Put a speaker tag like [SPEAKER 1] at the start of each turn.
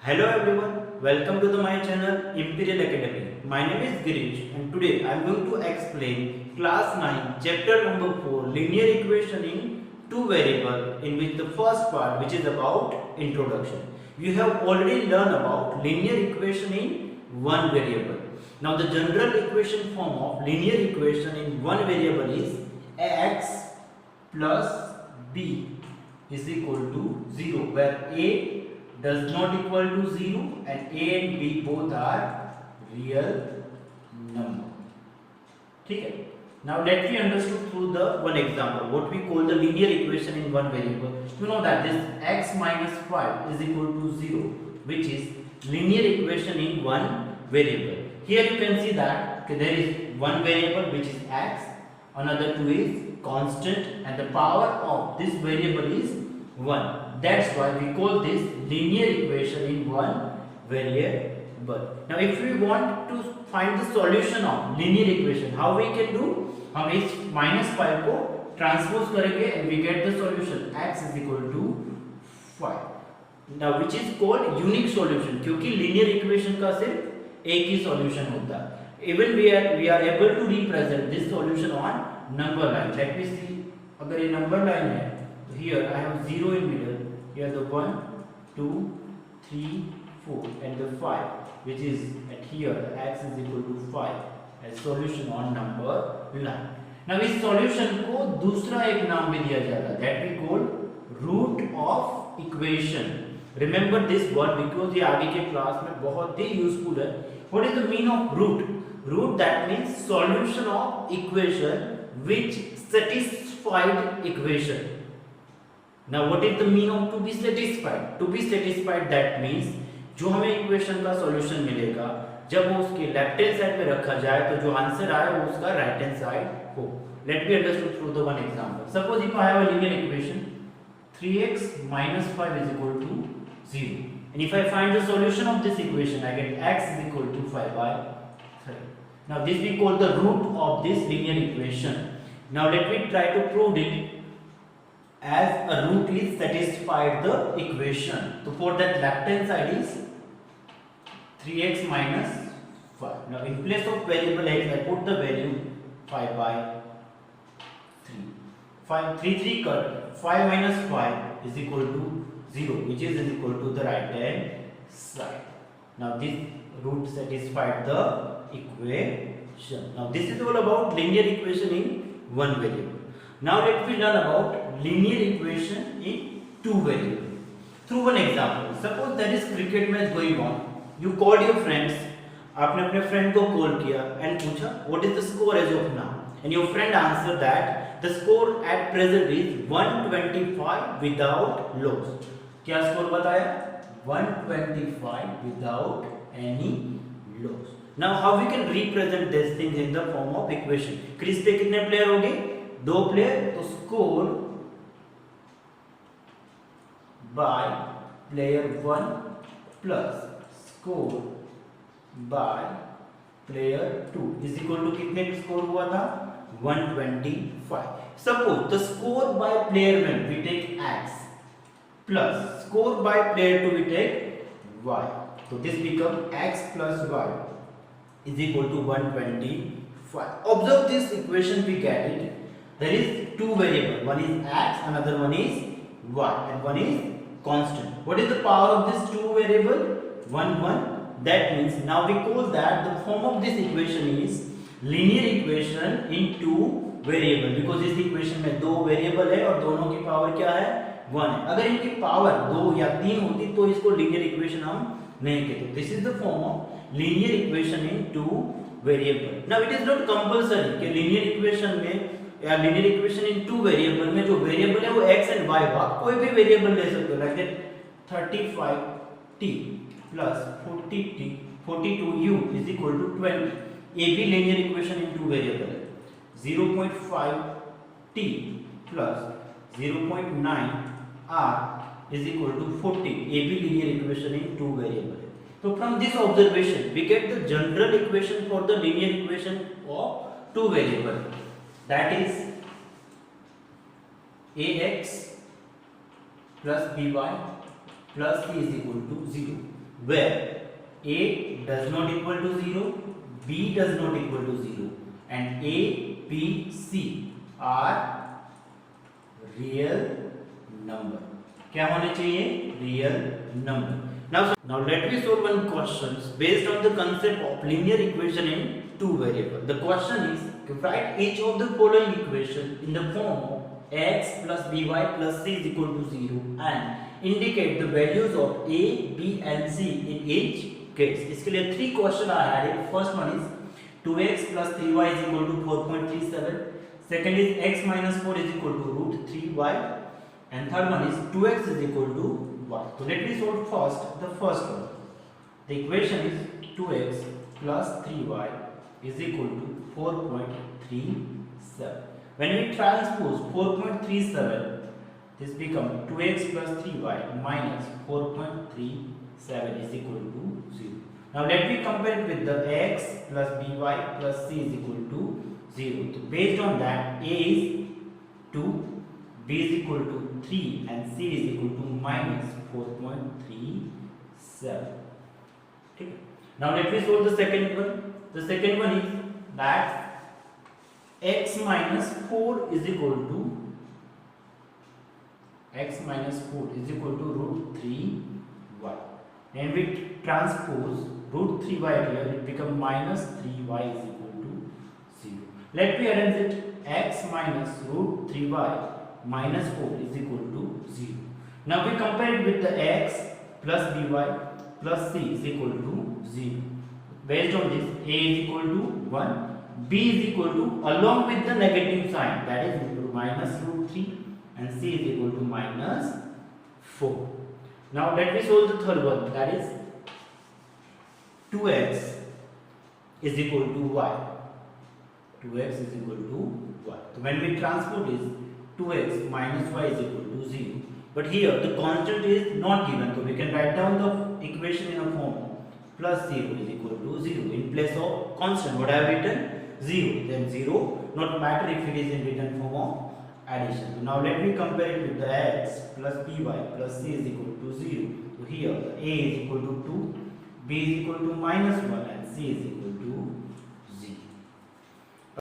[SPEAKER 1] Hello everyone, welcome to my channel Imperial Academy. My name is Girish and today I am going to explain class 9 chapter number 4 linear equation in two variable, in which the first part, which is about introduction. You have already learned about linear equation in one variable. Now the general equation form of linear equation in one variable is ax plus b is equal to 0, where a does not equal to 0 and a and b both are real number. Okay. Now let me understood through the one example what we call the linear equation in one variable. You know that this x minus 5 is equal to 0, which is linear equation in one variable. Here you can see that there is one variable which is x, another two is constant, and the power of this variable is 1. That's why we call this linear equation in one variable. Now if we want to find the solution of linear equation, how we can do? हम इस -5 को transpose करेंगे and we get the solution x is equal to 5. Now which is called unique solution, क्योंकि linear equation का सिर्फ एक ही solution होता है. Even we are able to represent this solution on number line. Let me see. अगर ये number line है, here I have 0 in middle. Here the 1, 2, 3, 4 and the 5, which is at here the x is equal to 5 as solution on number line. Now इस solution को दूसरा एक नाम भी दिया जाता है, that we call root of equation. Remember this word because ये आगे के क्लास में बहुत ही useful है. What is the meaning of root? Root, that means solution of equation which satisfied equation. Now what is the meaning of to be satisfied? To be satisfied, that means जो हमें equation का solution मिलेगा, जब वो उसके left hand side पे रखा जाए तो जो आंसर आए वो उसका राइट हैंड साइड हो. Let me understood through the one example. Suppose if I have a linear equation 3x minus 5 is equal to 0, and if I find the solution of this equation, I get x is equal to 5 by 3. Now this we call the root of this linear equation. Now let me try to prove it as a root is satisfied the equation. So for that left hand side is 3x minus 5. Now in place of variable x I put the value 5 by 3. 3 cut 5 minus 5 is equal to 0, which is equal to the right hand side. Now this root satisfied the equation. Now this is all about linear equation in one variable. Now let me learn about linear equation in two variables through one example. Suppose there is cricket match going on. You called your friends. आपने अपने friend को call किया and पूछा what is the score as of now, and your friend answered that the score at present is 125 without loss. क्या score बताया? 125 without any loss. Now how we can represent these things in the form of equation? Crease पे कितने player हो गए? 2 player. तो score by player 1 plus score by player 2 is equal to कितने score हुआ था? 125. Suppose the score by player 1 we take x plus score by player 2 we take y. So this becomes x plus y is equal to 125. Observe this equation, we get it. There is two variables, one is x, another one is y, and one is constant. What is the power of this two variable? 1 1. That means now we call that the form of this equation is linear equation in two variable, because इस equation में दो variable है और दोनों की power क्या है? 1 है. अगर इनकी power 2 या 3 होती तो इसको linear equation हम नहीं कहते. This is the form of linear equation in two variable. Now it is not compulsory कि linear equation में या linear equation in two variable में जो variable है वो x and y हो, आप कोई भी variable ले सकते हो, like that 35t plus 42u is equal to 20. ये भी linear equation in two variable है. 0.5t plus 0.9r is equal to 40. ये भी linear equation in two variable है. So from this observation we get the general equation for the linear equation of two variable. That is ax plus by plus c is equal to 0, where a does not equal to 0, b does not equal to 0, and a, b, c are real number. क्या होने चाहिए? Real number. Now let me solve one question based on the concept of linear equation in two variables. The question is to write each of the following equation in the form of x plus by plus c is equal to 0 and indicate the values of a, b and c in each case. इसके लिए 3 question I added. First one is 2x plus 3y is equal to 4.37. Second is x minus 4 is equal to root 3y. And third one is 2x is equal to y. So let me solve first the first one. The equation is 2x plus 3y is equal to 4.37. When we transpose 4.37, this becomes 2x plus 3y minus 4.37 is equal to 0. Now let me compare it with the x plus by plus c is equal to 0. So based on that, a is 2, b is equal to 3 and c is equal to minus 4.37. Okay. Now let me solve the second one. The second one is that x minus 4 is equal to root 3y. And we transpose root 3y here, it becomes minus 3y is equal to 0. Let me arrange it. X minus root 3y minus 4 is equal to 0. Now we compare it with the x plus by plus c is equal to 0. Based on this, a is equal to 1, b is equal to, along with the negative sign, that is equal to minus root 3, and c is equal to minus 4. Now let me solve the third one, that is 2x is equal to y. 2x is equal to y. So when we transpose this, 2x minus y is equal to 0. But here the constant is not given, so we can write down the equation in a form plus 0 is equal to 0. In place of constant, what I have written? 0. Then 0, not matter if it is in written form of addition. So now let me compare it with the x plus by plus c is equal to 0. So here a is equal to 2, b is equal to minus 1 and c is equal to